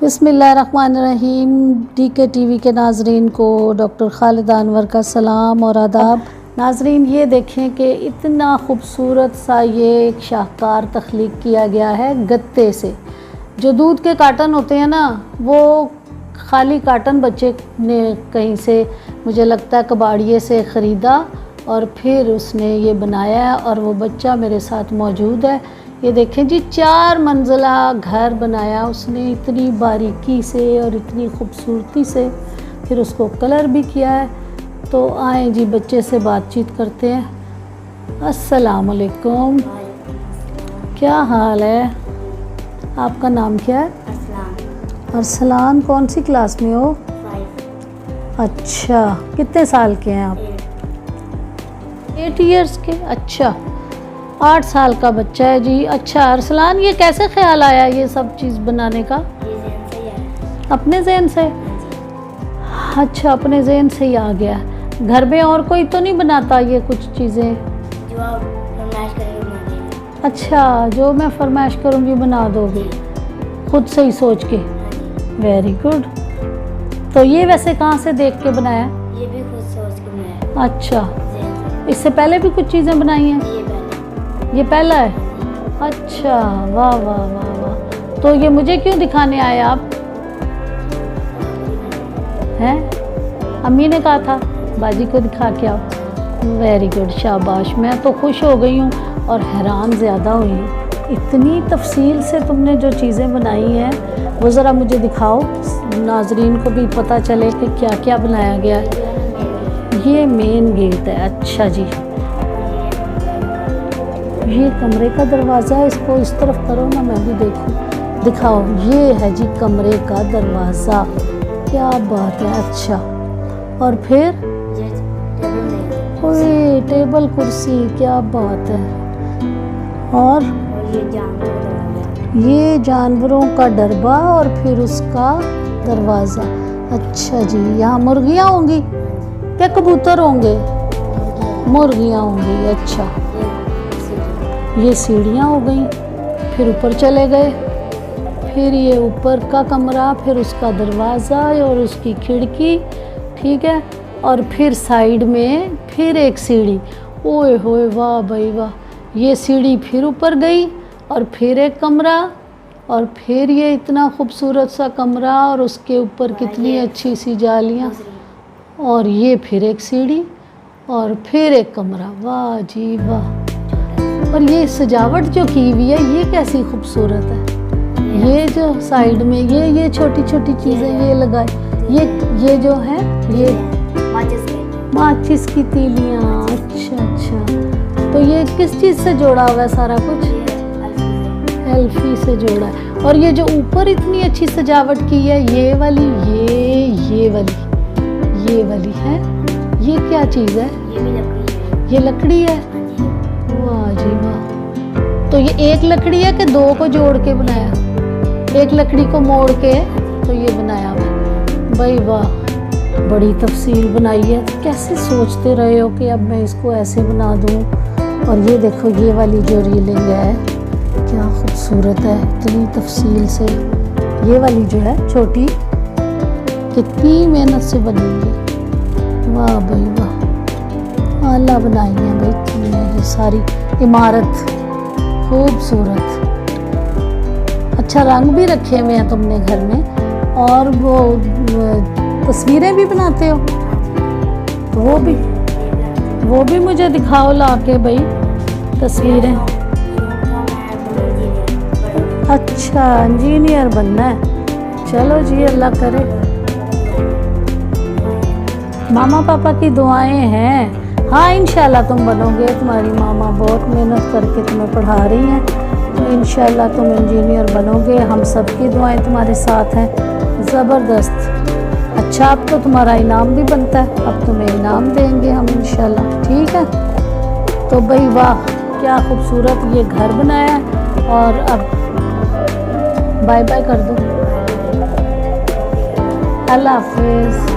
बिस्मिल्लाहिर्रहमानिर्रहीम। DK TV के नाजरीन को डॉक्टर खालिदा अनवर का सलाम और आदाब। नाजरीन ये देखें कि इतना खूबसूरत सा ये एक शाहकार तख्लीक किया गया है गत्ते से। जो दूध के कार्टन होते हैं ना, वो खाली कार्टन बच्चे ने कहीं से, मुझे लगता है कबाड़िए से ख़रीदा और फिर उसने ये बनाया है और वो बच्चा मेरे साथ मौजूद है। ये देखें जी, 4 मंजिला घर बनाया उसने इतनी बारीकी से और इतनी खूबसूरती से, फिर उसको कलर भी किया है। तो आए जी बच्चे से बातचीत करते हैं। अस्सलाम वालेकुम, क्या हाल है? आपका नाम क्या है? अरसलान। कौन सी क्लास में हो? 5। अच्छा, कितने साल के हैं आप? 8 इयर्स के। अच्छा, 8 साल का बच्चा है जी। अच्छा अरसलान, ये कैसे ख्याल आया ये सब चीज़ बनाने का? अपने ज़हन से? अच्छा, अपने ज़हन से ही आ गया। घर में और कोई तो नहीं बनाता ये कुछ चीज़ें? जो आप फरमाइश करेंगे बना देंगे। अच्छा, जो मैं फरमाइश करूँगी बना दोगे खुद से ही सोच के? Very good. तो ये वैसे कहाँ से देख के बनाया? ये भी खुद सोच के बनाया। अच्छा, इससे पहले भी कुछ चीज़ें बनाई हैं? ये पहला है? अच्छा, वाह वाह वाह वाह। तो ये मुझे क्यों दिखाने आए आप हैं? अम्मी ने कहा था बाजी को दिखा के आओ। वेरी गुड, शाबाश। मैं तो खुश हो गई हूँ और हैरान ज़्यादा हुई हूँ। इतनी तफसील से तुमने जो चीज़ें बनाई हैं वो ज़रा मुझे दिखाओ, नाजरीन को भी पता चले कि क्या क्या बनाया गया है। ये मेन गेट है। अच्छा जी, ये कमरे का दरवाज़ा है। इसको इस तरफ करो ना, मैं भी देखूं। दिखाओ, ये है जी कमरे का दरवाज़ा। क्या बात है। अच्छा, और फिर ओए टेबल कुर्सी, क्या बात है। और ये जानवरों का डरबा और फिर उसका दरवाज़ा। अच्छा जी, यहाँ मुर्गियाँ होंगी या कबूतर होंगे? मुर्गियाँ होंगी। अच्छा, ये सीढ़ियाँ हो गई, फिर ऊपर चले गए, फिर ये ऊपर का कमरा, फिर उसका दरवाज़ा और उसकी खिड़की, ठीक है। और फिर साइड में फिर एक सीढ़ी। ओए होए, वाह भाई वाह। ये सीढ़ी फिर ऊपर गई और फिर एक कमरा और फिर ये इतना खूबसूरत सा कमरा और उसके ऊपर कितनी अच्छी सी जालियाँ और ये फिर एक सीढ़ी और फिर एक कमरा। वाह जी वाह। और ये सजावट जो की हुई है ये कैसी खूबसूरत है। ये जो साइड में ये छोटी छोटी चीज़ें ये लगाई, ये जो है ये माचिस की तीलियाँ। अच्छा अच्छा, तो ये किस चीज़ से जोड़ा हुआ है सारा कुछ? एल्फी से जोड़ा है। और ये जो ऊपर इतनी अच्छी सजावट की है, ये वाली है, ये क्या चीज़ है? ये लकड़ी है। वाह जी वाह। तो ये एक लकड़ी है कि 2 को जोड़ के बनाया? एक लकड़ी को मोड़ के तो ये बनाया हुआ। भाई वाह, बड़ी तफसील बनाई है। तो कैसे सोचते रहे हो कि अब मैं इसको ऐसे बना दूँ? और ये देखो, ये वाली जो रीलिंग है क्या खूबसूरत है, इतनी तफसील से। ये वाली जो है छोटी, कितनी मेहनत से बनी है। वाह भाई वाह, आला बनाई है भाई तुमने ये सारी इमारत, खूबसूरत। अच्छा, रंग भी रखे हुए हैं तुमने घर में। और वो तस्वीरें भी बनाते हो? तो वो भी मुझे दिखाओ ला के भाई, तस्वीरें। अच्छा, इंजीनियर बनना है। चलो जी, अल्लाह करे। मामा पापा की दुआएं हैं। हाँ, इंशाल्लाह तुम बनोगे। तुम्हारी मामा बहुत मेहनत करके तुम्हें पढ़ा रही हैं, तो इंशाल्लाह तुम इंजीनियर बनोगे। हम सब की दुआएं तुम्हारे साथ हैं। ज़बरदस्त। अच्छा, अब तो तुम्हारा इनाम भी बनता है, अब तुम्हें इनाम देंगे हम इंशाल्लाह, ठीक है। तो भाई वाह, क्या खूबसूरत ये घर बनाया है। और अब बाय बाय कर दो। अल्लाह हाफिज़।